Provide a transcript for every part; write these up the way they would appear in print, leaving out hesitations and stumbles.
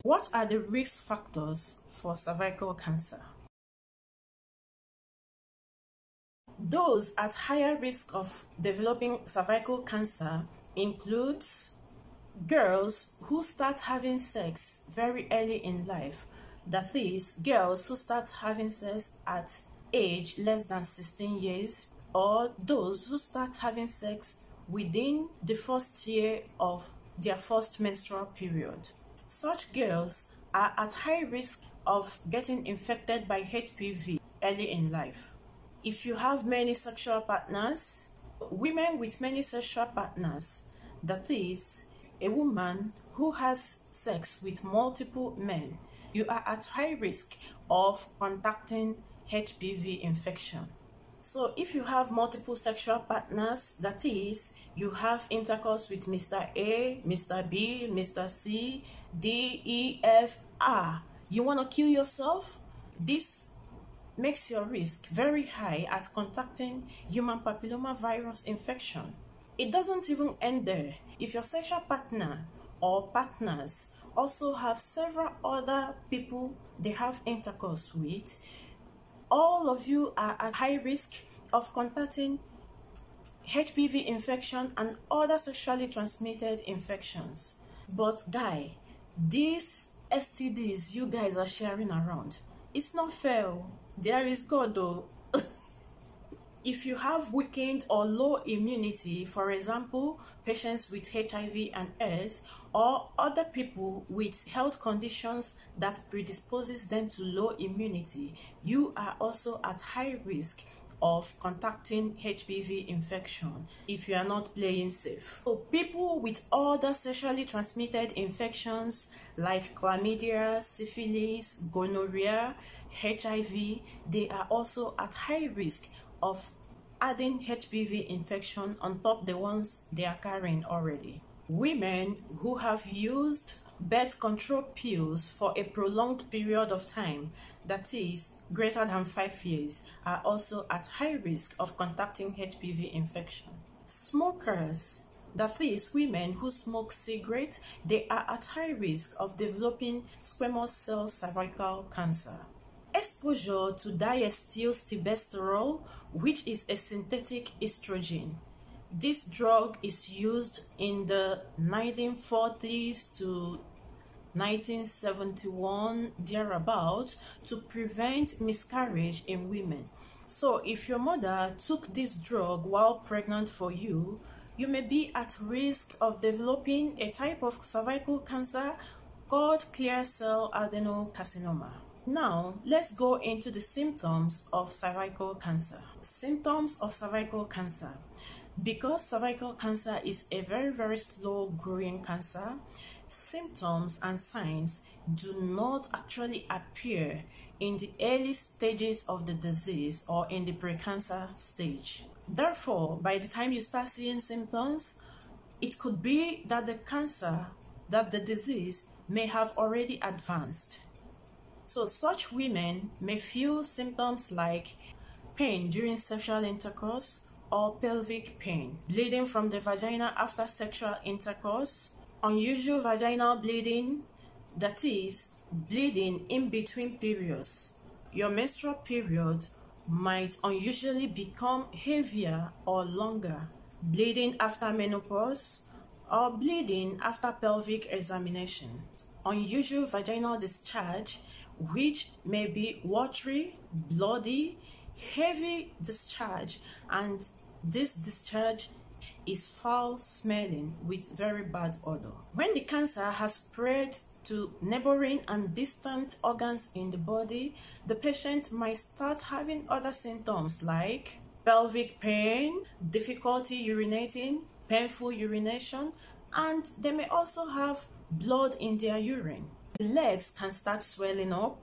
What are the risk factors for cervical cancer? Those at higher risk of developing cervical cancer includes girls who start having sex very early in life. That is, girls who start having sex at age less than 16 years, or those who start having sex within the first year of their first menstrual period. Such girls are at high risk of getting infected by HPV early in life. If you have many sexual partners, women with many sexual partners, that is, a woman who has sex with multiple men, you are at high risk of contacting HPV infection. So if you have multiple sexual partners, that is, you have intercourse with Mr. A, Mr. B, Mr. C, D, E, F, R, you want to kill yourself? This makes your risk very high at contacting human papillomavirus infection. It doesn't even end there. If your sexual partner or partners also have several other people they have intercourse with, all of you are at high risk of contacting HPV infection and other sexually transmitted infections. But guy, these STDs you guys are sharing around, it's not fair. There is God though. If you have weakened or low immunity, for example, patients with HIV and AIDS, or other people with health conditions that predisposes them to low immunity, you are also at high risk of contacting HPV infection if you are not playing safe. So people with other sexually transmitted infections like chlamydia, syphilis, gonorrhea, HIV, they are also at high risk of adding HPV infection on top the ones they are carrying already. Women who have used birth control pills for a prolonged period of time, that is greater than 5 years, are also at high risk of contacting HPV infection. Smokers, that is women who smoke cigarettes, they are at high risk of developing squamous cell cervical cancer. Exposure to diethylstilbestrol, which is a synthetic estrogen. This drug is used in the 1940s to 1971 thereabout to prevent miscarriage in women. So if your mother took this drug while pregnant for you, you may be at risk of developing a type of cervical cancer called clear cell adenocarcinoma. Now, let's go into the symptoms of cervical cancer. Symptoms of cervical cancer. Because cervical cancer is a very slow growing cancer, symptoms and signs do not actually appear in the early stages of the disease or in the precancer stage. Therefore, by the time you start seeing symptoms, it could be that the disease may have already advanced. So such women may feel symptoms like pain during sexual intercourse or pelvic pain, bleeding from the vagina after sexual intercourse, unusual vaginal bleeding, that is, bleeding in between periods. Your menstrual period might unusually become heavier or longer, bleeding after menopause, or bleeding after pelvic examination. Unusual vaginal discharge, which may be watery, bloody, heavy discharge, and this discharge is foul smelling with very bad odor. When the cancer has spread to neighboring and distant organs in the body, the patient might start having other symptoms like pelvic pain, difficulty urinating, painful urination, and they may also have blood in their urine. The legs can start swelling up.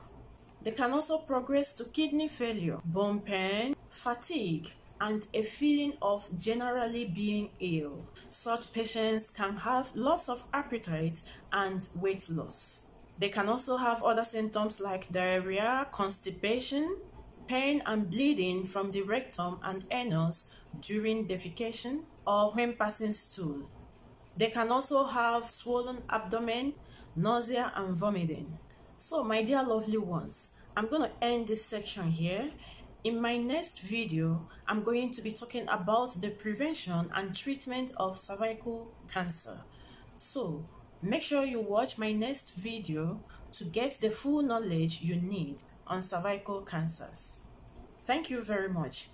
They can also progress to kidney failure, bone pain, fatigue, and a feeling of generally being ill. Such patients can have loss of appetite and weight loss. They can also have other symptoms like diarrhea, constipation, pain and bleeding from the rectum and anus during defecation or when passing stool. They can also have swollen abdomen, nausea and vomiting. So my dear lovely ones, I'm going to end this section here. In my next video, I'm going to be talking about the prevention and treatment of cervical cancer. So make sure you watch my next video to get the full knowledge you need on cervical cancers. Thank you very much.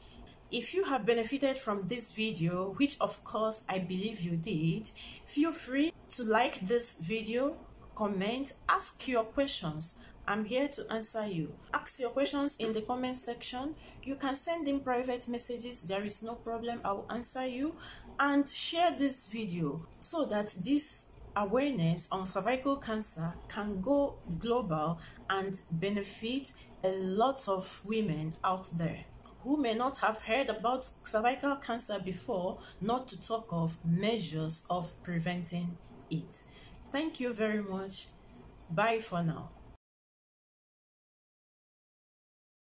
If you have benefited from this video, which of course I believe you did, feel free to like this video, comment, ask your questions. I'm here to answer you. Ask your questions in the comment section. You can send in private messages. There is no problem. I will answer you. And share this video so that this awareness on cervical cancer can go global and benefit a lot of women out there who may not have heard about cervical cancer before, not to talk of measures of preventing it. Thank you very much. Bye for now.